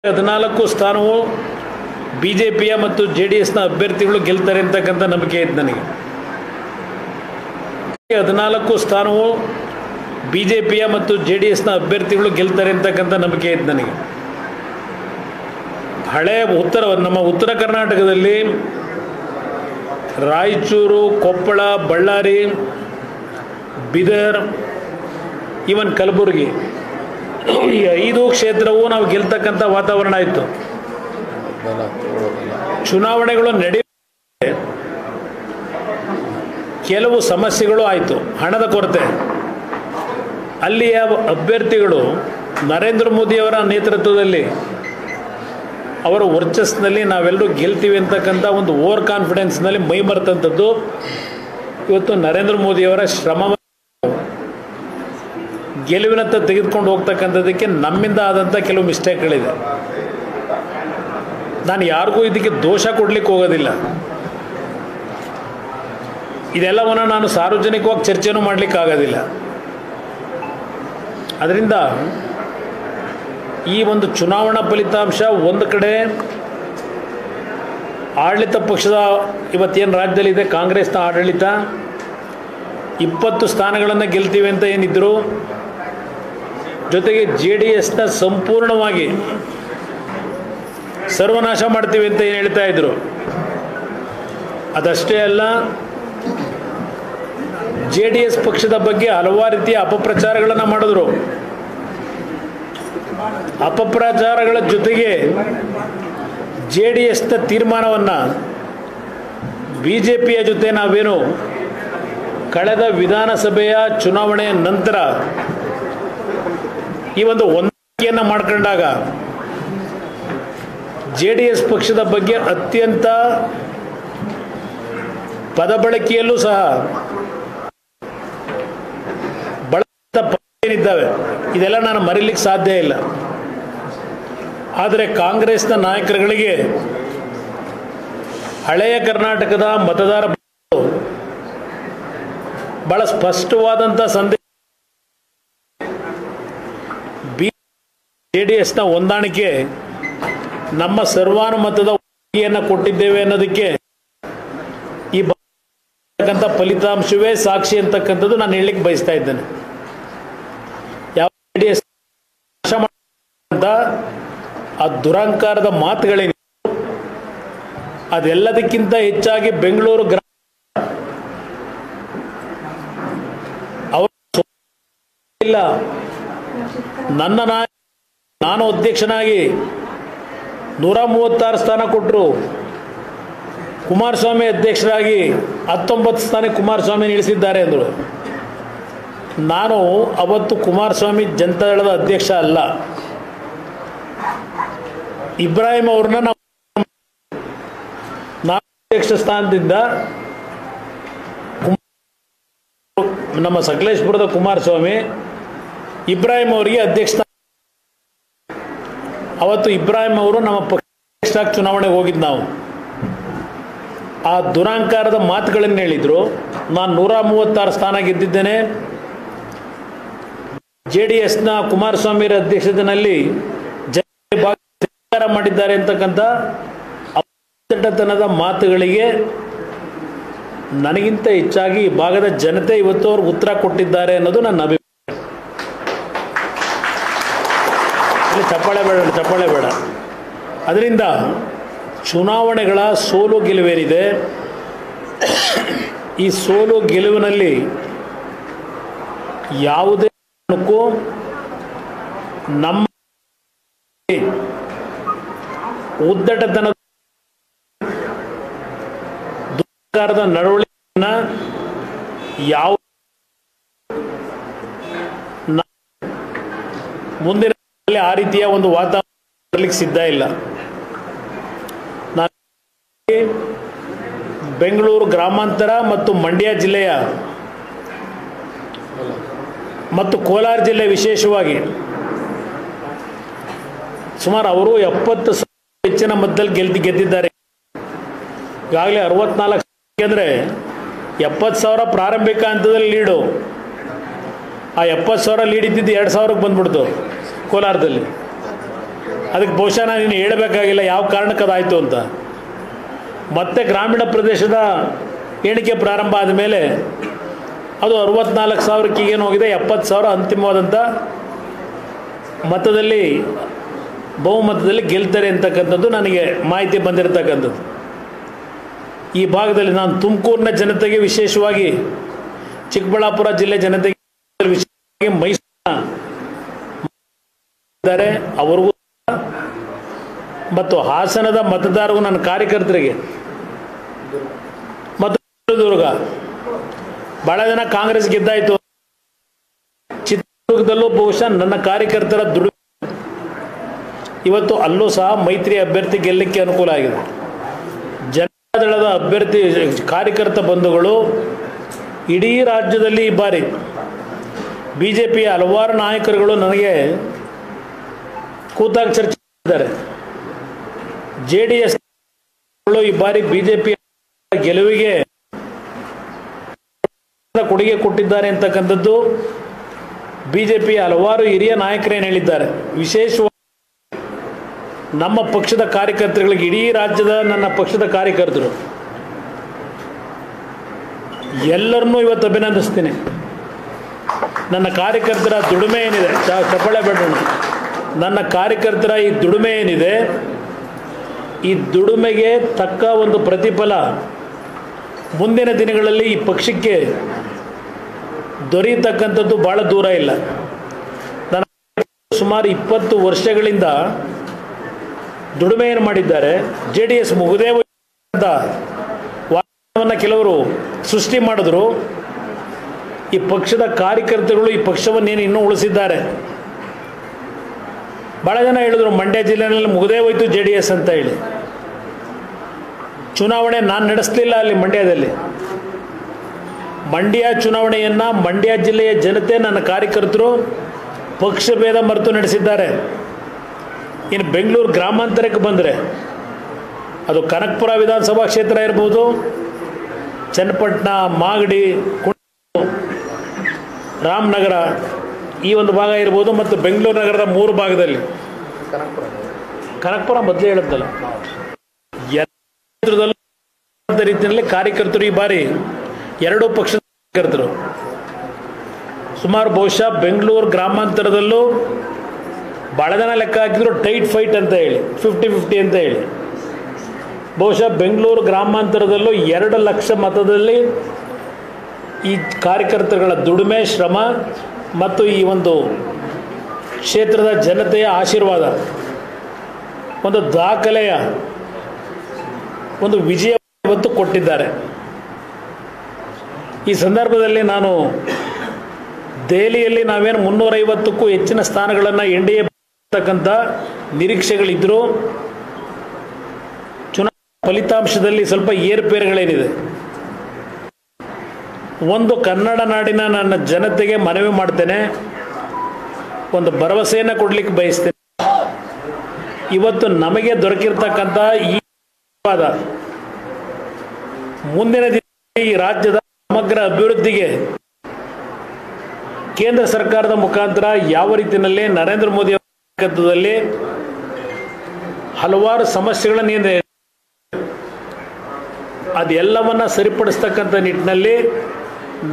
14 ಸ್ಥಾನವು ಬಿಜೆಪಿಯ ಮತ್ತು ಜೆಡಿಎಸ್ನ ಅಭ್ಯರ್ಥಿಗಳು ಗೆಲ್ತಾರೆ ಅಂತಕ್ಕಂಥ ನಂಬಿಕೆ ಇದೆ ನನಗೆ. 14 ಸ್ಥಾನವು ಬಿಜೆಪಿಯ ಮತ್ತು ಜೆಡಿಎಸ್ನ ಅಭ್ಯರ್ಥಿಗಳು ಗೆಲ್ತಾರೆ ಅಂತಕ್ಕಂಥ ನಂಬಿಕೆ ಇದೆ ನನಗೆ. ಹಳೆಯ ನಮ್ಮ ಉತ್ತರ ಕರ್ನಾಟಕದಲ್ಲಿ ರಾಯಚೂರು, ಕೊಪ್ಪಳ, ಬಳ್ಳಾರಿ, ಬೀದರ್, ಈವನ್ ಕಲಬುರಗಿ ಈ 5 ಕ್ಷೇತ್ರವೂ ನಾವು ಗೆಲ್ತಕ್ಕಂಥ ವಾತಾವರಣ ಇತ್ತು. ಚುನಾವಣೆಗಳು ನಡೆಯುತ್ತೆ, ಕೆಲವು ಸಮಸ್ಯೆಗಳು ಆಯಿತು, ಹಣದ ಕೊರತೆ. ಅಲ್ಲಿಯ ಅಭ್ಯರ್ಥಿಗಳು ನರೇಂದ್ರ ಮೋದಿಯವರ ನೇತೃತ್ವದಲ್ಲಿ ಅವರ ವರ್ಚಸ್ಸಿನಲ್ಲಿ ನಾವೆಲ್ಲರೂ ಗೆಲ್ತೀವಿ ಅಂತಕ್ಕಂಥ ಒಂದು ಓವರ್ ಕಾನ್ಫಿಡೆನ್ಸ್ನಲ್ಲಿ ಮೈ ಮರೆತಂಥದ್ದು. ಇವತ್ತು ನರೇಂದ್ರ ಮೋದಿಯವರ ಶ್ರಮವನ್ನು ಗೆಲುವಿನತ್ತ ತೆಗೆದುಕೊಂಡು ಹೋಗ್ತಕ್ಕಂಥದ್ದಕ್ಕೆ ನಮ್ಮಿಂದ ಆದಂಥ ಕೆಲವು ಮಿಸ್ಟೇಕ್ಗಳಿದೆ. ನಾನು ಯಾರಿಗೂ ಇದಕ್ಕೆ ದೋಷ ಕೊಡಲಿಕ್ಕೆ ಹೋಗೋದಿಲ್ಲ. ಇದೆಲ್ಲವನ್ನು ನಾನು ಸಾರ್ವಜನಿಕವಾಗಿ ಚರ್ಚೆನೂ ಮಾಡಲಿಕ್ಕಾಗೋದಿಲ್ಲ. ಅದರಿಂದ ಈ ಒಂದು ಚುನಾವಣಾ ಫಲಿತಾಂಶ ಒಂದು ಕಡೆ ಆಡಳಿತ ಪಕ್ಷದ ಇವತ್ತೇನು ರಾಜ್ಯದಲ್ಲಿದೆ ಕಾಂಗ್ರೆಸ್ನ ಆಡಳಿತ 20 ಸ್ಥಾನಗಳನ್ನು ಗೆಲ್ತೀವಿ ಅಂತ ಏನಿದ್ರು, ಜೊತೆಗೆ JDSನ ಸಂಪೂರ್ಣವಾಗಿ ಸರ್ವನಾಶ ಮಾಡ್ತೀವಿ ಅಂತ ಏನು ಹೇಳ್ತಾ ಇದ್ರು. ಅದಷ್ಟೇ ಅಲ್ಲ, JDS ಪಕ್ಷದ ಬಗ್ಗೆ ಹಲವಾರು ರೀತಿಯ ಅಪಪ್ರಚಾರಗಳನ್ನು ಮಾಡಿದ್ರು. ಅಪಪ್ರಚಾರಗಳ ಜೊತೆಗೆ JDSನ ತೀರ್ಮಾನವನ್ನು BJPಯ ಜೊತೆ ನಾವೇನು ಕಳೆದ ವಿಧಾನಸಭೆಯ ಚುನಾವಣೆಯ ನಂತರ ಈ ಒಂದು ಹೊಂದಾಣಿಕೆಯನ್ನು ಮಾಡ್ಕೊಂಡಾಗ JDS ಪಕ್ಷದ ಬಗ್ಗೆ ಅತ್ಯಂತ ಪದಬಳಕೆಯಲ್ಲೂ ಸಹ ಏನಿದ್ದಾವೆ ಇದೆಲ್ಲ ನಾನು ಮರೀಲಿಕ್ಕೆ ಸಾಧ್ಯ ಇಲ್ಲ. ಆದರೆ ಕಾಂಗ್ರೆಸ್ನ ನಾಯಕರುಗಳಿಗೆ ಹಳೆಯ ಕರ್ನಾಟಕದ ಮತದಾರ ಬಹಳ ಸ್ಪಷ್ಟವಾದಂಥ ಸಂದೇಶ, JDSನ ಹೊಂದಾಣಿಕೆ ನಮ್ಮ ಸರ್ವಾನುಮತದ ಒಪ್ಪಿಗೆಯನ್ನು ಕೊಟ್ಟಿದ್ದೇವೆ ಅನ್ನೋದಕ್ಕೆ ಈ ಫಲಿತಾಂಶವೇ ಸಾಕ್ಷಿ ಅಂತಕ್ಕಂಥದ್ದು ನಾನು ಹೇಳಲಿಕ್ಕೆ ಬಯಸ್ತಾ ಇದ್ದೇನೆ. ಯಾವ JDS ಆ ದುರಂಕಾರದ ಮಾತುಗಳೇನು, ಅದೆಲ್ಲದಕ್ಕಿಂತ ಹೆಚ್ಚಾಗಿ ಬೆಂಗಳೂರು ಇಲ್ಲ, ನನ್ನ ನಾನು ಅಧ್ಯಕ್ಷನಾಗಿ 136 ಸ್ಥಾನ ಕೊಟ್ಟರು, ಕುಮಾರಸ್ವಾಮಿ ಅಧ್ಯಕ್ಷರಾಗಿ 19 ಸ್ಥಾನ ಕುಮಾರಸ್ವಾಮಿ ಇಳಿಸಿದ್ದಾರೆ ಅಂದರು. ನಾನು ಅವತ್ತು ಕುಮಾರಸ್ವಾಮಿ ಜನತಾದಳದ ಅಧ್ಯಕ್ಷ ಅಲ್ಲ, ಇಬ್ರಾಹಿಂ ಅವ್ರನ್ನ ನಾನು ಅಧ್ಯಕ್ಷ ಸ್ಥಾನದಿಂದ ನಮ್ಮ ಸಕಲೇಶ್ಪುರದ ಕುಮಾರಸ್ವಾಮಿ ಇಬ್ರಾಹಿಂ ಅವರಿಗೆ ಅಧ್ಯಕ್ಷ. ಅವತ್ತು ಇಬ್ರಾಹಿಂ ಅವರು ನಮ್ಮ ಪಕ್ಷ ಚುನಾವಣೆಗೆ ಹೋಗಿದ್ದು. ನಾವು ಆ ದುರಂಕಾರದ ಮಾತುಗಳನ್ನು ಹೇಳಿದ್ರು. ನಾನು 136 ಸ್ಥಾನ ಗೆದ್ದಿದ್ದೇನೆ. JDSನ ಕುಮಾರಸ್ವಾಮಿ ಅಧ್ಯಕ್ಷತೆಯಲ್ಲಿ ಜನ ಮಾಡಿದ್ದಾರೆ ಅಂತಕ್ಕಂಥ ಅಪ್ಪಟತನದ ಮಾತುಗಳಿಗೆ ನನಗಿಂತ ಹೆಚ್ಚಾಗಿ ಈ ಭಾಗದ ಜನತೆ ಇವತ್ತು ಅವ್ರಿಗೆ ಉತ್ತರ ಕೊಟ್ಟಿದ್ದಾರೆ ಅನ್ನೋದು ನನ್ನ ಅಭಿಪ್ರಾಯ. ಚಪ್ಪಾಳೆ ಬೇಡ. ಅದರಿಂದ ಚುನಾವಣೆಗಳ ಸೋಲು ಗೆಲುವೇನಿದೆ, ಈ ಸೋಲು ಗೆಲುವಿನಲ್ಲಿ ಯಾವುದೇ ಕಾರಣಕ್ಕೂ ನಮ್ಮ ಉದ್ದಟತನದ ದುರ್ಗಾರದ ನಡವಳಿಕೆಯನ್ನು ಯಾವ ಮುಂದಿನ ಆ ರೀತಿಯ ಒಂದು ವಾತಾವರಣ ಬರಲಿಕ್ಕೆ ಸಿದ್ಧ ಇಲ್ಲ. ನಾನು ಬೆಂಗಳೂರು ಗ್ರಾಮಾಂತರ ಮತ್ತು ಮಂಡ್ಯ ಜಿಲ್ಲೆಯ ಮತ್ತು ಕೋಲಾರ ಜಿಲ್ಲೆ ವಿಶೇಷವಾಗಿ ಸುಮಾರು ಅವರು 70,000 ಹೆಚ್ಚಿನ ಮತದಲ್ಲಿ ಗೆದ್ದಿದ್ದಾರೆ. ಈಗಾಗಲೇ 64 ಅಂದರೆ 70,000 ಪ್ರಾರಂಭಿಕ ಹಂತದಲ್ಲಿ ಲೀಡು. ಆ 70,000 ಲೀಡ್ ಇದ್ದಿದ್ದು 2,000ಕ್ಕೆ ಬಂದ್ಬಿಡ್ತು ಕೋಲಾರದಲ್ಲಿ. ಅದಕ್ಕೆ ಬಹುಶಃ ನಾನು ಇನ್ನು ಹೇಳಬೇಕಾಗಿಲ್ಲ ಯಾವ ಕಾರಣಕ್ಕೆ ಅದಾಯಿತು ಅಂತ. ಮತ್ತೆ ಗ್ರಾಮೀಣ ಪ್ರದೇಶದ ಎಣಿಕೆ ಪ್ರಾರಂಭ ಆದಮೇಲೆ ಅದು 64,000ಕ್ಕೆ ಏನು ಹೋಗಿದೆ, 70,000 ಅಂತಿಮವಾದಂಥ ಮತದಲ್ಲಿ ಬಹುಮತದಲ್ಲಿ ಗೆಲ್ತಾರೆ ಅಂತಕ್ಕಂಥದ್ದು ನನಗೆ ಮಾಹಿತಿ ಬಂದಿರತಕ್ಕಂಥದ್ದು. ಈ ಭಾಗದಲ್ಲಿ ನಾನು ತುಮಕೂರಿನ ಜನತೆಗೆ, ವಿಶೇಷವಾಗಿ ಚಿಕ್ಕಬಳ್ಳಾಪುರ ಜಿಲ್ಲೆ ಜನತೆಗೆ, ವಿಶೇಷವಾಗಿ ಮೈಸೂರಿದ್ದಾರೆ ಅವ್ರಿಗೂ ಮತ್ತು ಹಾಸನದ ಮತದಾರರು, ನನ್ನ ಕಾರ್ಯಕರ್ತರಿಗೆ ಮತ್ತು ಚಿತ್ರದುರ್ಗ ಭಾಳ ಜನ ಕಾಂಗ್ರೆಸ್ ಗೆದ್ದಾಯಿತು. ಚಿತ್ರದುರ್ಗದಲ್ಲೂ ಬಹುಶಃ ನನ್ನ ಕಾರ್ಯಕರ್ತರ ದುಡಿಮೆ ಇವತ್ತು ಅಲ್ಲೂ ಸಹ ಮೈತ್ರಿ ಅಭ್ಯರ್ಥಿ ಗೆಲ್ಲಕ್ಕೆ ಅನುಕೂಲ ಆಗಿದೆ. ಜನತಾದಳದ ಅಭ್ಯರ್ಥಿ ಕಾರ್ಯಕರ್ತ ಬಂಧುಗಳು ಇಡೀ ರಾಜ್ಯದಲ್ಲಿ ಈ ಬಾರಿ BJPಯ ಹಲವಾರು ನಾಯಕರುಗಳು ನನಗೆ ಕೂತಾಗ ಚರ್ಚೆ ಮಾಡಿದ್ದಾರೆ. JDS ಈ ಬಾರಿ BJP ಗೆಲುವಿಗೆ ಕೊಡುಗೆ ಕೊಟ್ಟಿದ್ದಾರೆ ಅಂತಕ್ಕಂಥದ್ದು BJPಯ ಹಲವಾರು ಹಿರಿಯ ನಾಯಕರೇನು ಹೇಳಿದ್ದಾರೆ. ವಿಶೇಷವಾಗಿ ನಮ್ಮ ಪಕ್ಷದ ಕಾರ್ಯಕರ್ತರುಗಳಿಗೆ, ಇಡೀ ರಾಜ್ಯದ ನನ್ನ ಪಕ್ಷದ ಕಾರ್ಯಕರ್ತರು ಎಲ್ಲರನ್ನೂ ಇವತ್ತು ಅಭಿನಂದಿಸ್ತೀನಿ. ನನ್ನ ಕಾರ್ಯಕರ್ತರ ದುಡಿಮೆ ಏನಿದೆ, ಚಪ್ಪಾಳೆ ಬೇಡೋಣ, ನನ್ನ ಕಾರ್ಯಕರ್ತರ ಈ ದುಡಿಮೆ ಏನಿದೆ, ಈ ದುಡಿಮೆಗೆ ತಕ್ಕ ಒಂದು ಪ್ರತಿಫಲ ಮುಂದಿನ ದಿನಗಳಲ್ಲಿ ಈ ಪಕ್ಷಕ್ಕೆ ದೊರೆಯತಕ್ಕಂಥದ್ದು ಭಾಳ ದೂರ ಇಲ್ಲ. ನನ್ನ ಸುಮಾರು 20 ವರ್ಷಗಳಿಂದ ದುಡಿಮೆ ಏನು ಮಾಡಿದ್ದಾರೆ. JDS ಮುಗುದೇ ವಾತಾವರಣವನ್ನು ಕೆಲವರು ಸೃಷ್ಟಿ ಮಾಡಿದ್ರು. ಈ ಪಕ್ಷದ ಕಾರ್ಯಕರ್ತರುಗಳು ಈ ಪಕ್ಷವನ್ನೇನು ಇನ್ನೂ ಉಳಿಸಿದ್ದಾರೆ. ಭಾಳ ಜನ ಹೇಳಿದ್ರು ಮಂಡ್ಯ ಜಿಲ್ಲೆಯಲ್ಲಿ ಮುಗುದೇ ಹೋಯ್ತು JDS ಅಂತ ಹೇಳಿ. ಚುನಾವಣೆ ನಾನು ನಡೆಸಲಿಲ್ಲ ಅಲ್ಲಿ ಮಂಡ್ಯದಲ್ಲಿ. ಮಂಡ್ಯ ಚುನಾವಣೆಯನ್ನು ಮಂಡ್ಯ ಜಿಲ್ಲೆಯ ಜನತೆ, ನನ್ನ ಕಾರ್ಯಕರ್ತರು ಪಕ್ಷ ಭೇದ ಮರೆತು ನಡೆಸಿದ್ದಾರೆ. ಇನ್ನು ಬೆಂಗಳೂರು ಗ್ರಾಮಾಂತರಕ್ಕೆ ಬಂದರೆ ಅದು ಕನಕಪುರ ವಿಧಾನಸಭಾ ಕ್ಷೇತ್ರ ಇರ್ಬೋದು, ಚನ್ನಪಟ್ಟಣ, ಮಾಗಡಿ, ರಾಮನಗರ ಈ ಒಂದು ಭಾಗ ಇರ್ಬೋದು, ಮತ್ತು ಬೆಂಗಳೂರು ನಗರದ 3 ಭಾಗದಲ್ಲಿ ಕನಕಪುರ ಮೊದಲೇ ಹೇಳುತ್ತಲ್ಲ ಎಲ್ಲ ರೀತಿಯಲ್ಲಿ ಕಾರ್ಯಕರ್ತರು ಈ ಬಾರಿ ಎರಡೂ ಪಕ್ಷದ ಕಾರ್ಯಕರ್ತರು ಸುಮಾರು ಬಹುಶಃ ಬೆಂಗಳೂರು ಗ್ರಾಮಾಂತರದಲ್ಲೂ ಭಾಳ ಜನ ಲೆಕ್ಕ ಹಾಕಿದ್ರು ಟೈಟ್ ಫೈಟ್ ಅಂತ ಹೇಳಿ 50-50 ಅಂತ ಹೇಳಿ. ಬಹುಶಃ ಬೆಂಗಳೂರು ಗ್ರಾಮಾಂತರದಲ್ಲೂ 2 ಲಕ್ಷ ಮತದಲ್ಲಿ ಈ ಕಾರ್ಯಕರ್ತರುಗಳ ದುಡಿಮೆ, ಶ್ರಮ ಮತ್ತು ಈ ಒಂದು ಕ್ಷೇತ್ರದ ಜನತೆಯ ಆಶೀರ್ವಾದ ಒಂದು ದಾಖಲೆಯ ಒಂದು ವಿಜಯ ಇವತ್ತು ಕೊಟ್ಟಿದ್ದಾರೆ. ಈ ಸಂದರ್ಭದಲ್ಲಿ ನಾನು ದೆಹಲಿಯಲ್ಲಿ ನಾವೇನು 350ಕ್ಕೂ ಹೆಚ್ಚಿನ ಸ್ಥಾನಗಳನ್ನು NDA ಬರ್ತಕ್ಕಂಥ ನಿರೀಕ್ಷೆಗಳಿದ್ದರೂ ಚುನಾವಣಾ ಫಲಿತಾಂಶದಲ್ಲಿ ಸ್ವಲ್ಪ ಏರುಪೇರುಗಳೇನಿದೆ. ಒಂದು ಕನ್ನಡ ನಾಡಿನ ನನ್ನ ಜನತೆಗೆ ಮನವಿ ಮಾಡ್ತೇನೆ, ಒಂದು ಭರವಸೆಯನ್ನು ಕೊಡಲಿಕ್ಕೆ ಬಯಸ್ತೇನೆ. ಇವತ್ತು ನಮಗೆ ದೊರಕಿರ್ತಕ್ಕಂಥ ಈ ಮುಂದಿನ ದಿನಗಳಲ್ಲಿ ಈ ರಾಜ್ಯದ ಸಮಗ್ರ ಅಭಿವೃದ್ಧಿಗೆ ಕೇಂದ್ರ ಸರ್ಕಾರದ ಮುಖಾಂತರ ಯಾವ ರೀತಿಯಲ್ಲಿ ನರೇಂದ್ರ ಮೋದಿ ಅವರ ನಾಯಕತ್ವದಲ್ಲಿ ಹಲವಾರು ಸಮಸ್ಯೆಗಳನ್ನು ಅದೆಲ್ಲವನ್ನ ಸರಿಪಡಿಸ್ತಕ್ಕಂಥ ನಿಟ್ಟಿನಲ್ಲಿ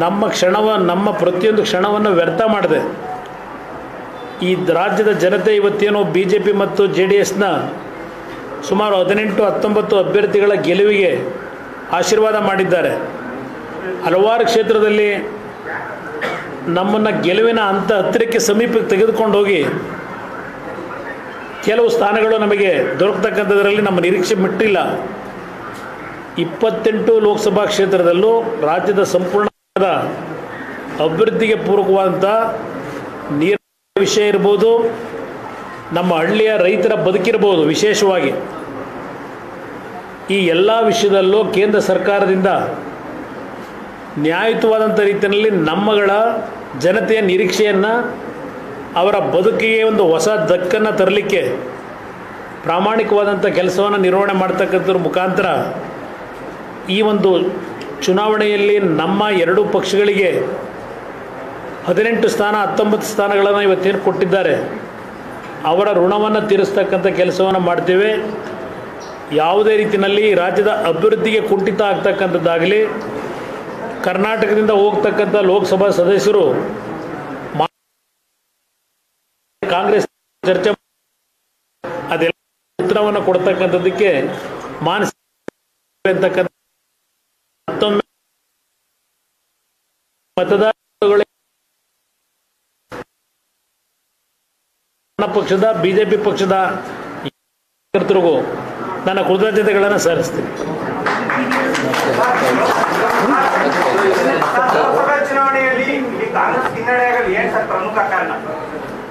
ನಮ್ಮ ಪ್ರತಿಯೊಂದು ಕ್ಷಣವನ್ನು ವ್ಯರ್ಥ ಮಾಡಿದೆ. ಈ ರಾಜ್ಯದ ಜನತೆ ಇವತ್ತೇನು BJP ಮತ್ತು JDSನ ಸುಮಾರು 18-19 ಅಭ್ಯರ್ಥಿಗಳ ಗೆಲುವಿಗೆ ಆಶೀರ್ವಾದ ಮಾಡಿದ್ದಾರೆ. ಹಲವಾರು ಕ್ಷೇತ್ರದಲ್ಲಿ ನಮ್ಮನ್ನು ಗೆಲುವಿನ ಹತ್ತಿರಕ್ಕೆ ಸಮೀಪಕ್ಕೆ ತೆಗೆದುಕೊಂಡು ಹೋಗಿ ಕೆಲವು ಸ್ಥಾನಗಳು ನಮಗೆ ದೊರಕತಕ್ಕಂಥದ್ರಲ್ಲಿ ನಮ್ಮ ನಿರೀಕ್ಷೆ ಮಿಟ್ಟಿಲ್ಲ. 28 ಲೋಕಸಭಾ ಕ್ಷೇತ್ರದಲ್ಲೂ ರಾಜ್ಯದ ಸಂಪೂರ್ಣ ಅಭಿವೃದ್ಧಿಗೆ ಪೂರಕವಾದಂಥ ನೀರಿನ ವಿಷಯ ಇರ್ಬೋದು, ನಮ್ಮ ಹಳ್ಳಿಯ ರೈತರ ಬದುಕಿರ್ಬೋದು, ವಿಶೇಷವಾಗಿ ಈ ಎಲ್ಲ ವಿಷಯದಲ್ಲೂ ಕೇಂದ್ರ ಸರ್ಕಾರದಿಂದ ನ್ಯಾಯಯುತವಾದಂಥ ರೀತಿಯಲ್ಲಿ ನಮ್ಮಗಳ ಜನತೆಯ ನಿರೀಕ್ಷೆಯನ್ನು, ಅವರ ಬದುಕಿಗೆ ಒಂದು ಹೊಸ ದಕ್ಕನ್ನು ತರಲಿಕ್ಕೆ ಪ್ರಾಮಾಣಿಕವಾದಂಥ ಕೆಲಸವನ್ನು ನಿರ್ವಹಣೆ ಮಾಡ್ತಕ್ಕಂಥದ್ರ ಮುಖಾಂತರ ಈ ಒಂದು ಚುನಾವಣೆಯಲ್ಲಿ ನಮ್ಮ ಎರಡೂ ಪಕ್ಷಗಳಿಗೆ 18 ಸ್ಥಾನ 19 ಸ್ಥಾನಗಳನ್ನು ಇವತ್ತೇನು ಕೊಟ್ಟಿದ್ದಾರೆ, ಅವರ ಋಣವನ್ನು ತೀರಿಸ್ತಕ್ಕಂಥ ಕೆಲಸವನ್ನು ಮಾಡ್ತೇವೆ. ಯಾವುದೇ ರೀತಿಯಲ್ಲಿ ರಾಜ್ಯದ ಅಭಿವೃದ್ಧಿಗೆ ಕುಂಠಿತ ಆಗ್ತಕ್ಕಂಥದ್ದಾಗಲಿ, ಕರ್ನಾಟಕದಿಂದ ಹೋಗ್ತಕ್ಕಂಥ ಲೋಕಸಭಾ ಸದಸ್ಯರು ಕಾಂಗ್ರೆಸ್ ಚರ್ಚೆ ಅದೆಲ್ಲ ಉತ್ತರವನ್ನು ಕೊಡ್ತಕ್ಕಂಥದ್ದಕ್ಕೆ ಮಾನಸಿಕ ಮತ್ತೊಮ್ಮೆ ಮತದಾರಗಳ ಪಕ್ಷದ ಬಿಜೆಪಿ ಪಕ್ಷದ ಕಾರ್ಯಕರ್ತರಿಗೂ ನನ್ನ ಕೃತಜ್ಞತೆಗಳನ್ನು ಸಲ್ಲಿಸ್ತೀನಿ.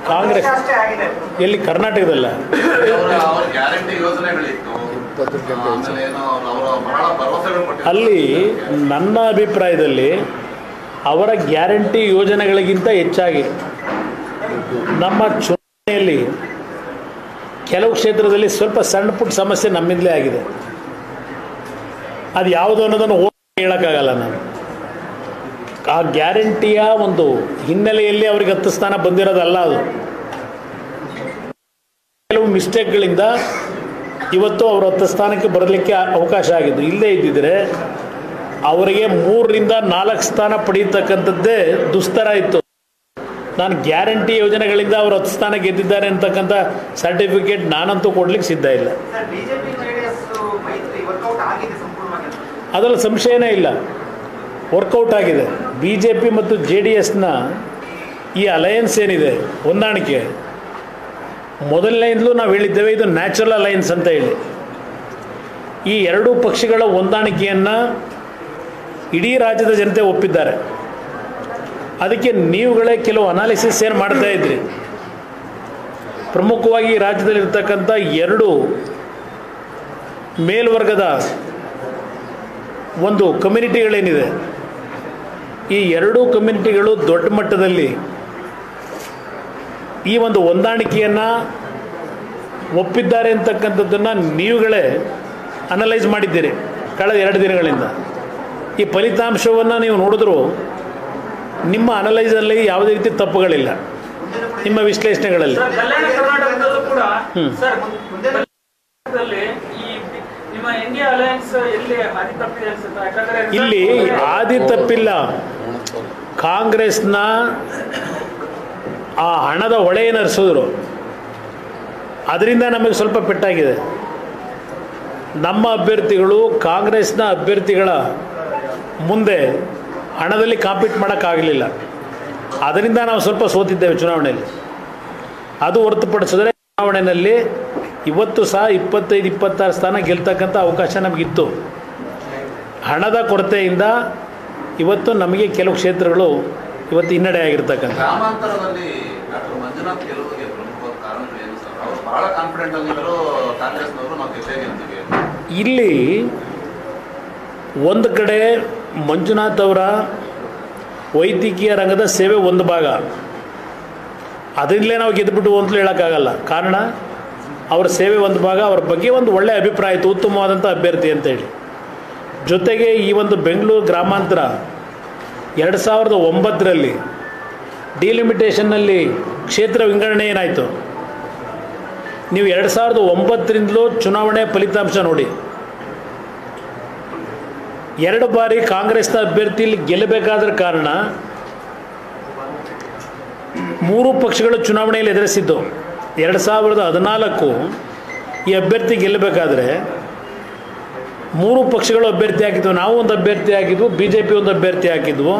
ಕಾಂಗ್ರೆಸ್ ಎಲ್ಲಿ ಕರ್ನಾಟಕದಲ್ಲ, ಅಲ್ಲಿ ನನ್ನ ಅಭಿಪ್ರಾಯದಲ್ಲಿ ಅವರ ಗ್ಯಾರಂಟಿ ಯೋಜನೆಗಳಿಗಿಂತ ಹೆಚ್ಚಾಗಿ ನಮ್ಮ ಚುನಾವಣೆಯಲ್ಲಿ ಕೆಲವು ಕ್ಷೇತ್ರದಲ್ಲಿ ಸ್ವಲ್ಪ ಸಣ್ಣ ಪುಟ್ಟ ಸಮಸ್ಯೆ ನಮ್ಮಿಂದಲೇ ಆಗಿದೆ. ಅದು ಯಾವುದು ಅನ್ನೋದನ್ನು ಹೇಳೋಕ್ಕಾಗಲ್ಲ. ನಾನು ಆ ಗ್ಯಾರಂಟಿಯ ಒಂದು ಹಿನ್ನೆಲೆಯಲ್ಲಿ ಅವರಿಗೆ 10 ಸ್ಥಾನ ಬಂದಿರೋದಲ್ಲ. ಅದು ಕೆಲವು ಮಿಸ್ಟೇಕ್ಗಳಿಂದ ಇವತ್ತು ಅವರು 10 ಸ್ಥಾನಕ್ಕೆ ಬರಲಿಕ್ಕೆ ಅವಕಾಶ ಆಗಿದ್ದು. ಇಲ್ಲದೇ ಇದ್ದಿದ್ರೆ ಅವರಿಗೆ 3 ರಿಂದ 4 ಸ್ಥಾನ ಪಡೆಯತಕ್ಕಂಥದ್ದೇ ದುಸ್ತರ ಇತ್ತು. ನಾನು ಗ್ಯಾರಂಟಿ ಯೋಜನೆಗಳಿಂದ ಅವರು 10 ಸ್ಥಾನ ಗೆದ್ದಿದ್ದಾರೆ ಅಂತಕ್ಕಂಥ ಸರ್ಟಿಫಿಕೇಟ್ ನಾನಂತೂ ಕೊಡ್ಲಿಕ್ಕೆ ಸಿದ್ಧ ಇಲ್ಲ. ಅದರಲ್ಲಿ ಸಂಶಯನೇ ಇಲ್ಲ, ವರ್ಕೌಟ್ ಆಗಿದೆ. BJP ಮತ್ತು JDSನ ಈ ಅಲಯನ್ಸ್ ಏನಿದೆ, ಹೊಂದಾಣಿಕೆ, ಮೊದಲನೇಯಿಂದಲೂ ನಾವು ಹೇಳಿದ್ದೇವೆ ಇದು ನ್ಯಾಚುರಲ್ ಅಲಯನ್ಸ್ ಅಂತ ಹೇಳಿ. ಈ ಎರಡೂ ಪಕ್ಷಗಳ ಹೊಂದಾಣಿಕೆಯನ್ನು ಇಡೀ ರಾಜ್ಯದ ಜನತೆ ಒಪ್ಪಿದ್ದಾರೆ. ಅದಕ್ಕೆ ನೀವುಗಳೇ ಕೆಲವು ಅನಾಲಿಸಿಸ್ ಏನು ಮಾಡ್ತಾ ಇದ್ರಿ. ಪ್ರಮುಖವಾಗಿ ಈ ರಾಜ್ಯದಲ್ಲಿರ್ತಕ್ಕಂಥ 2 ಮೇಲ್ವರ್ಗದ ಒಂದು ಕಮ್ಯುನಿಟಿಗಳೇನಿದೆ, ಈ 2 ಕಮ್ಯುನಿಟಿಗಳು ದೊಡ್ಡ ಮಟ್ಟದಲ್ಲಿ ಈ ಒಂದು ಹೊಂದಾಣಿಕೆಯನ್ನು ಒಪ್ಪಿದ್ದಾರೆ ಅಂತಕ್ಕಂಥದ್ದನ್ನು ನೀವುಗಳೇ ಅನಲೈಸ್ ಮಾಡಿದ್ದೀರಿ ಕಳೆದ 2 ದಿನಗಳಿಂದ. ಈ ಫಲಿತಾಂಶವನ್ನು ನೀವು ನೋಡಿದ್ರು ನಿಮ್ಮ ಅನಲೈಸಲ್ಲಿ ಯಾವುದೇ ರೀತಿ ತಪ್ಪುಗಳಿಲ್ಲ, ನಿಮ್ಮ ವಿಶ್ಲೇಷಣೆಗಳಲ್ಲಿ. ಇಲ್ಲಿ ಆದಿ ತಪ್ಪಿಲ್ಲ. ಕಾಂಗ್ರೆಸ್ನ ಆ ಹಣದ ಹೊಳೆಯನ್ನು ಹರಿಸಿದ್ರು, ಅದರಿಂದ ನಮಗೆ ಸ್ವಲ್ಪ ಪೆಟ್ಟಾಗಿದೆ. ನಮ್ಮ ಅಭ್ಯರ್ಥಿಗಳು ಕಾಂಗ್ರೆಸ್ನ ಅಭ್ಯರ್ಥಿಗಳ ಮುಂದೆ ಹಣದಲ್ಲಿ ಕಾಂಪೀಟ್ ಮಾಡೋಕ್ಕಾಗಲಿಲ್ಲ. ಅದರಿಂದ ನಾವು ಸ್ವಲ್ಪ ಸೋತಿದ್ದೇವೆ ಚುನಾವಣೆಯಲ್ಲಿ. ಅದು ಹೊರತುಪಡಿಸಿದ್ರೆ ಚುನಾವಣೆಯಲ್ಲಿ ಇವತ್ತು ಸಹ 25-26 ಸ್ಥಾನ ಗೆಲ್ತಕ್ಕಂಥ ಅವಕಾಶ ನಮಗಿತ್ತು. ಹಣದ ಕೊರತೆಯಿಂದ ಇವತ್ತು ನಮಗೆ ಕೆಲವು ಕ್ಷೇತ್ರಗಳು ಇವತ್ತು ಹಿನ್ನಡೆ ಆಗಿರ್ತಕ್ಕಂಥ. ಇಲ್ಲಿ ಒಂದು ಕಡೆ ಮಂಜುನಾಥ್ ಅವರ ವೈದ್ಯಕೀಯ ರಂಗದ ಸೇವೆ ಒಂದು ಭಾಗ, ಅದರಿಂದಲೇ ನಾವು ಗೆದ್ದುಬಿಟ್ಟು ಅಂತಲೂ ಹೇಳೋಕ್ಕಾಗಲ್ಲ. ಕಾರಣ ಅವರ ಸೇವೆ ಒಂದು ಭಾಗ, ಅವರ ಬಗ್ಗೆ ಒಂದು ಒಳ್ಳೆಯ ಅಭಿಪ್ರಾಯ ಇತ್ತು, ಉತ್ತಮವಾದಂಥ ಅಭ್ಯರ್ಥಿ ಅಂತೇಳಿ. ಜೊತೆಗೆ ಈ ಒಂದು ಬೆಂಗಳೂರು ಗ್ರಾಮಾಂತರ 2009ರಲ್ಲಿ ಡಿಲಿಮಿಟೇಷನ್ನಲ್ಲಿ ಕ್ಷೇತ್ರ ವಿಂಗಡಣೆ ಏನಾಯಿತು, ನೀವು 2009ರಿಂದಲೂ ಚುನಾವಣೆ ಫಲಿತಾಂಶ ನೋಡಿ. 2 ಬಾರಿ ಕಾಂಗ್ರೆಸ್ನ ಅಭ್ಯರ್ಥಿಯಲ್ಲಿ ಗೆಲ್ಲಬೇಕಾದ ಕಾರಣ 3 ಪಕ್ಷಗಳು ಚುನಾವಣೆಯಲ್ಲಿ ಎದುರಿಸಿದ್ದು. 2014 ಈ ಅಭ್ಯರ್ಥಿ ಗೆಲ್ಲಬೇಕಾದ್ರೆ 3 ಪಕ್ಷಗಳು ಅಭ್ಯರ್ಥಿ ಹಾಕಿದ್ವು. ನಾವು ಒಂದು ಅಭ್ಯರ್ಥಿ ಹಾಕಿದ್ವು, BJP ಒಂದು ಅಭ್ಯರ್ಥಿ ಹಾಕಿದ್ವು.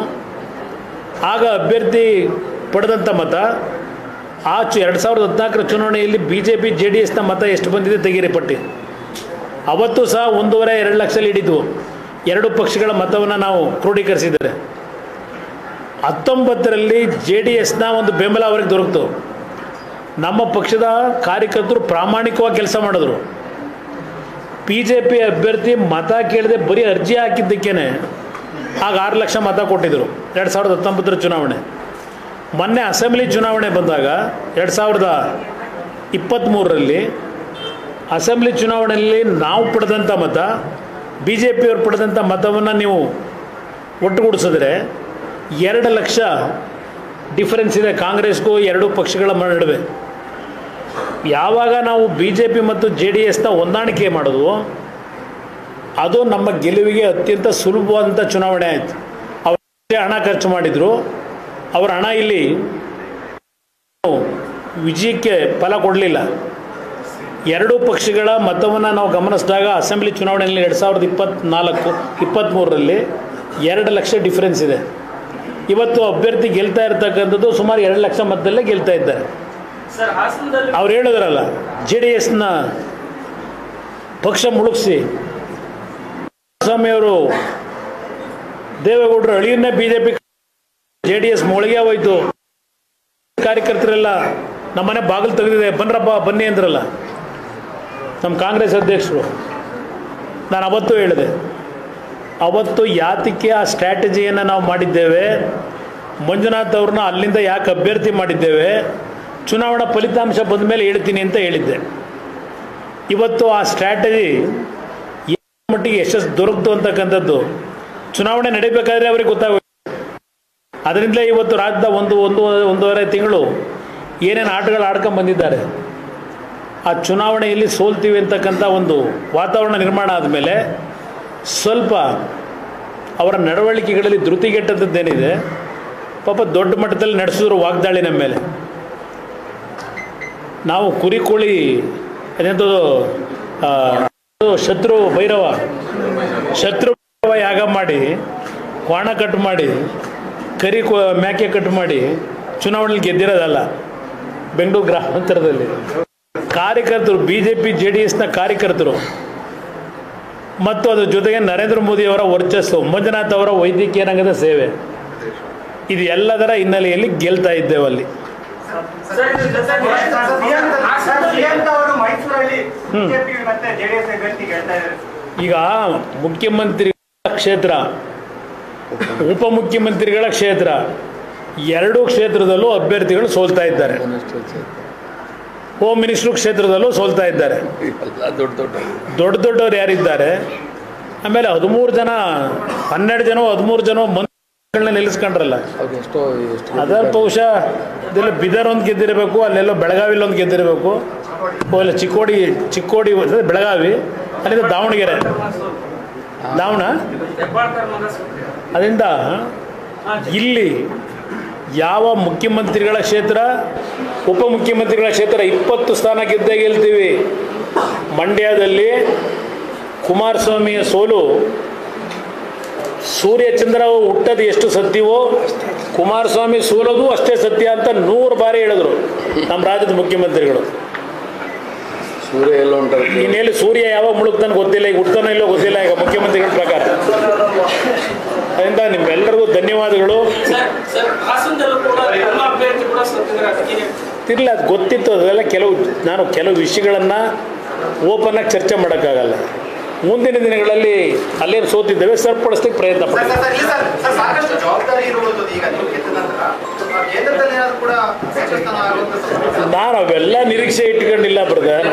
ಆಗ ಅಭ್ಯರ್ಥಿ ಪಡೆದಂಥ ಮತ ಆ 2014ರ ಚುನಾವಣೆಯಲ್ಲಿ BJP JDSನ ಮತ ಎಷ್ಟು ಬಂದಿದೆ ತೆಗೀರಿ ಪಟ್ಟಿ. ಅವತ್ತು ಸಹ 1.5-2 ಲಕ್ಷ ಹಿಡಿದ್ವು. 2 ಪಕ್ಷಗಳ ಮತವನ್ನು ನಾವು ಕ್ರೋಢೀಕರಿಸಿದ್ದಾರೆ. 19ರಲ್ಲಿ JDSನ ಒಂದು ಬೆಂಬಲ ಅವರಿಗೆ ದೊರಕಿತು. ನಮ್ಮ ಪಕ್ಷದ ಕಾರ್ಯಕರ್ತರು ಪ್ರಾಮಾಣಿಕವಾಗಿ ಕೆಲಸ ಮಾಡಿದ್ರು. BJP ಅಭ್ಯರ್ಥಿ ಮತ ಕೇಳದೆ ಬರೀ ಅರ್ಜಿ ಹಾಕಿದ್ದಕ್ಕೇ ಆಗ 6 ಲಕ್ಷ ಮತ ಕೊಟ್ಟಿದ್ದರು 2019ರ ಚುನಾವಣೆ. ಮೊನ್ನೆ ಅಸೆಂಬ್ಲಿ ಚುನಾವಣೆ ಬಂದಾಗ 2023ರಲ್ಲಿ ಅಸೆಂಬ್ಲಿ ಚುನಾವಣೆಯಲ್ಲಿ ನಾವು ಪಡೆದಂಥ ಮತ, BJP ಅವರು ಪಡೆದಂಥ ಮತವನ್ನು ನೀವು ಒಟ್ಟುಗೂಡಿಸಿದ್ರೆ 2 ಲಕ್ಷ ಡಿಫರೆನ್ಸ್ ಇದೆ ಕಾಂಗ್ರೆಸ್ಗೂ 2 ಪಕ್ಷಗಳ ನಡುವೆ. ಯಾವಾಗ ನಾವು BJP ಮತ್ತು JDSನ ಹೊಂದಾಣಿಕೆ ಮಾಡೋದು ಅದು ನಮ್ಮ ಗೆಲುವಿಗೆ ಅತ್ಯಂತ ಸುಲಭವಾದಂಥ ಚುನಾವಣೆ ಆಯಿತು. ಅವರು ಹಣ ಖರ್ಚು ಮಾಡಿದರು, ಅವರ ಹಣ ಇಲ್ಲಿ ವಿಜಯಕ್ಕೆ ಫಲ ಕೊಡಲಿಲ್ಲ. ಎರಡೂ ಪಕ್ಷಗಳ ಮತವನ್ನು ನಾವು ಗಮನಿಸಿದಾಗ ಅಸೆಂಬ್ಲಿ ಚುನಾವಣೆಯಲ್ಲಿ 2024-23ರಲ್ಲಿ 2 ಲಕ್ಷ ಡಿಫ್ರೆನ್ಸ್ ಇದೆ. ಇವತ್ತು ಅಭ್ಯರ್ಥಿ ಗೆಲ್ತಾ ಇರ್ತಕ್ಕಂಥದ್ದು ಸುಮಾರು 2 ಲಕ್ಷ ಮತದಲ್ಲೇ ಗೆಲ್ತಾ ಇದ್ದಾರೆ. ಅವ್ರು ಹೇಳಿದ್ರಲ್ಲ, JDSನ ಪಕ್ಷ ಮುಳುಗಿಸಿ ಸ್ವಾಮಿಯವರು ದೇವೇಗೌಡರು ಅಳಿಯನ್ನೇ BJP JDS ಮೊಳಗೆ ಹೋಯ್ತು, ಕಾರ್ಯಕರ್ತರೆಲ್ಲ ನಮ್ಮನೆ ಬಾಗಿಲು ತೆಗೆದಿದೆ, ಬನ್ರಪ್ಪ ಬನ್ನಿ ಅಂದ್ರಲ್ಲ ನಮ್ಮ ಕಾಂಗ್ರೆಸ್ ಅಧ್ಯಕ್ಷರು. ನಾನು ಅವತ್ತು ಹೇಳಿದೆ, ಅವತ್ತು ಯಾತಕ್ಕೆ ಆ ಸ್ಟ್ರಾಟಜಿಯನ್ನು ನಾವು ಮಾಡಿದ್ದೇವೆ, ಮಂಜುನಾಥ್ ಅವ್ರನ್ನ ಅಲ್ಲಿಂದ ಯಾಕೆ ಅಭ್ಯರ್ಥಿ ಮಾಡಿದ್ದೇವೆ, ಚುನಾವಣಾ ಫಲಿತಾಂಶ ಬಂದ ಮೇಲೆ ಹೇಳ್ತೀನಿ ಅಂತ ಹೇಳಿದ್ದೆ. ಇವತ್ತು ಆ ಸ್ಟ್ರಾಟಜಿ ಮಟ್ಟಿಗೆ ಯಶಸ್ಸು ದೊರಕತು ಅಂತಕ್ಕಂಥದ್ದು ಚುನಾವಣೆ ನಡೀಬೇಕಾದ್ರೆ ಅವ್ರಿಗೆ ಗೊತ್ತಾಗುತ್ತೆ. ಅದರಿಂದಲೇ ಇವತ್ತು ರಾಜ್ಯದ ಒಂದೂವರೆ ತಿಂಗಳು ಏನೇನು ಆಟಗಳು ಆಡ್ಕೊಂಡು ಬಂದಿದ್ದಾರೆ. ಆ ಚುನಾವಣೆಯಲ್ಲಿ ಸೋಲ್ತೀವಿ ಅಂತಕ್ಕಂಥ ಒಂದು ವಾತಾವರಣ ನಿರ್ಮಾಣ ಆದಮೇಲೆ ಸ್ವಲ್ಪ ಅವರ ನಡವಳಿಕೆಗಳಲ್ಲಿ ಧೃತಿಗೆಟ್ಟದ್ದೇನಿದೆ, ಪಾಪ ದೊಡ್ಡ ಮಟ್ಟದಲ್ಲಿ ನಡೆಸಿದ್ರು ವಾಗ್ದಾಳಿ ನಮ್ಮ ಮೇಲೆ. ನಾವು ಕುರಿ ಕೋಳಿ ಅದೇಂಥದ್ದು ಶತ್ರು ಭೈರವ ಯಾಗ ಮಾಡಿ, ಕ್ವಾಣ ಕಟ್ ಮಾಡಿ, ಕರಿ ಮೇಕೆ ಕಟ್ ಮಾಡಿ ಚುನಾವಣೆಯಲ್ಲಿ ಗೆದ್ದಿರೋದಲ್ಲ. ಬೆಂಗಳೂರು ಗ್ರಾಮಾಂತರದಲ್ಲಿ ಕಾರ್ಯಕರ್ತರು, BJP JDSನ ಕಾರ್ಯಕರ್ತರು ಮತ್ತು ಅದ್ರ ಜೊತೆಗೆ ನರೇಂದ್ರ ಮೋದಿಯವರ ವರ್ಚಸ್ಸು, ಮಂಜುನಾಥ್ ಅವರ ವೈದ್ಯಕೀಯ ರಂಗದ ಸೇವೆ, ಇದು ಎಲ್ಲದರ ಹಿನ್ನೆಲೆಯಲ್ಲಿ ಗೆಲ್ತಾ ಇದ್ದೇವೆ ಅಲ್ಲಿ. ಈಗ ಮುಖ್ಯಮಂತ್ರಿಗಳ ಕ್ಷೇತ್ರ, ಉಪಮುಖ್ಯಮಂತ್ರಿಗಳ ಕ್ಷೇತ್ರ, ಎರಡೂ ಕ್ಷೇತ್ರದಲ್ಲೂ ಅಭ್ಯರ್ಥಿಗಳು ಸೋಲ್ತಾ ಇದ್ದಾರೆ. ಹೋಮ್ ಮಿನಿಸ್ಟ್ರು ಕ್ಷೇತ್ರದಲ್ಲೂ ಸೋಲ್ತಾ ಇದ್ದಾರೆ. ದೊಡ್ಡವ್ರು ಯಾರಿದ್ದಾರೆ, ಆಮೇಲೆ 12 ಜನ 13 ಜನ ಮಂತ್ರಿಗಳನ್ನ ನಿಲ್ಲಿಸ್ಕೊಂಡ್ರಲ್ಲ, ಅದರ ಬಹುಶಃ ಇದೆಲ್ಲ ಬಿದರ್ ಒಂದು ಗೆದ್ದಿರಬೇಕು, ಅಲ್ಲೆಲ್ಲೋ ಬೆಳಗಾವಿಲಿ ಒಂದು ಗೆದ್ದಿರಬೇಕು, ಇಲ್ಲ ಚಿಕ್ಕೋಡಿ ಬೆಳಗಾವಿ, ಅಲ್ಲಿಂದ ದಾವಣಗೆರೆ ಅದರಿಂದ ಇಲ್ಲಿ ಯಾವ ಮುಖ್ಯಮಂತ್ರಿಗಳ ಕ್ಷೇತ್ರ, ಉಪಮುಖ್ಯಮಂತ್ರಿಗಳ ಕ್ಷೇತ್ರ 20 ಸ್ಥಾನ ಗೆಲ್ತೀವಿ. ಮಂಡ್ಯದಲ್ಲಿ ಕುಮಾರಸ್ವಾಮಿಯ ಸೋಲು, ಸೂರ್ಯಚಂದ್ರ ಹುಟ್ಟದು ಎಷ್ಟು ಸತ್ಯವೋ ಕುಮಾರಸ್ವಾಮಿ ಸೋಲೋದು ಅಷ್ಟೇ ಸತ್ಯ ಅಂತ 100 ಬಾರಿ ಹೇಳಿದ್ರು ನಮ್ಮ ರಾಜ್ಯದ ಮುಖ್ಯಮಂತ್ರಿಗಳು. ಸೂರ್ಯ ಎಲ್ಲ ಉಂಟಾರೆ ಇನ್ನೆಲ್ಲಿ ಸೂರ್ಯ ಯಾವಾಗ ಮುಳುಗ್ತಾನೆ ಗೊತ್ತಿಲ್ಲ, ಈಗ ಹುಡ್ತಾನೋ ಇಲ್ಲೋ ಗೊತ್ತಿಲ್ಲ ಈಗ ಮುಖ್ಯಮಂತ್ರಿಗಳ ಪ್ರಕಾರ. ಅದರಿಂದ ನಿಮ್ಮೆಲ್ಲರಿಗೂ ಧನ್ಯವಾದಗಳು. ಇಲ್ಲ, ಅದು ಗೊತ್ತಿತ್ತು, ಅದೆಲ್ಲ ಕೆಲವು ವಿಷಯಗಳನ್ನು ಓಪನ್ ಆಗಿ ಚರ್ಚೆ ಮಾಡೋಕ್ಕಾಗಲ್ಲ. ಮುಂದಿನ ದಿನಗಳಲ್ಲಿ ಅಲ್ಲೇನು ಸೋತಿದ್ದೇವೆ ಸರಿಪಡಿಸ್ಲಿಕ್ಕೆ ಪ್ರಯತ್ನ ಪಡ್ತೀವಿ. ನಾನು ಅವೆಲ್ಲ ನಿರೀಕ್ಷೆ ಇಟ್ಕೊಂಡಿಲ್ಲ ಬ್ರದರ್.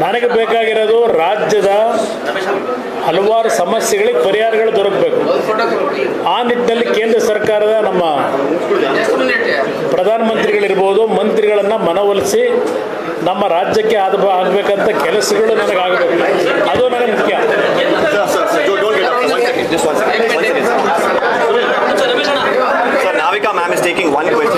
ನನಗೆ ಬೇಕಾಗಿರೋದು ರಾಜ್ಯದ ಹಲವಾರು ಸಮಸ್ಯೆಗಳಿಗೆ ಪರಿಹಾರಗಳು ದೊರಕಬೇಕು. ಆ ನಿಟ್ಟಿನಲ್ಲಿ ಕೇಂದ್ರ ಸರ್ಕಾರದ ನಮ್ಮ ಪ್ರಧಾನಮಂತ್ರಿಗಳಿರ್ಬೋದು, ಮಂತ್ರಿಗಳನ್ನು ಮನವೊಲಿಸಿ ನಮ್ಮ ರಾಜ್ಯಕ್ಕೆ ಆಗಬೇಕಂತ ಕೆಲಸಗಳು ನನಗಾಗಬೇಕು. ಅದು ನನಗೆ ಮುಖ್ಯ. Navika ma'am is taking one question.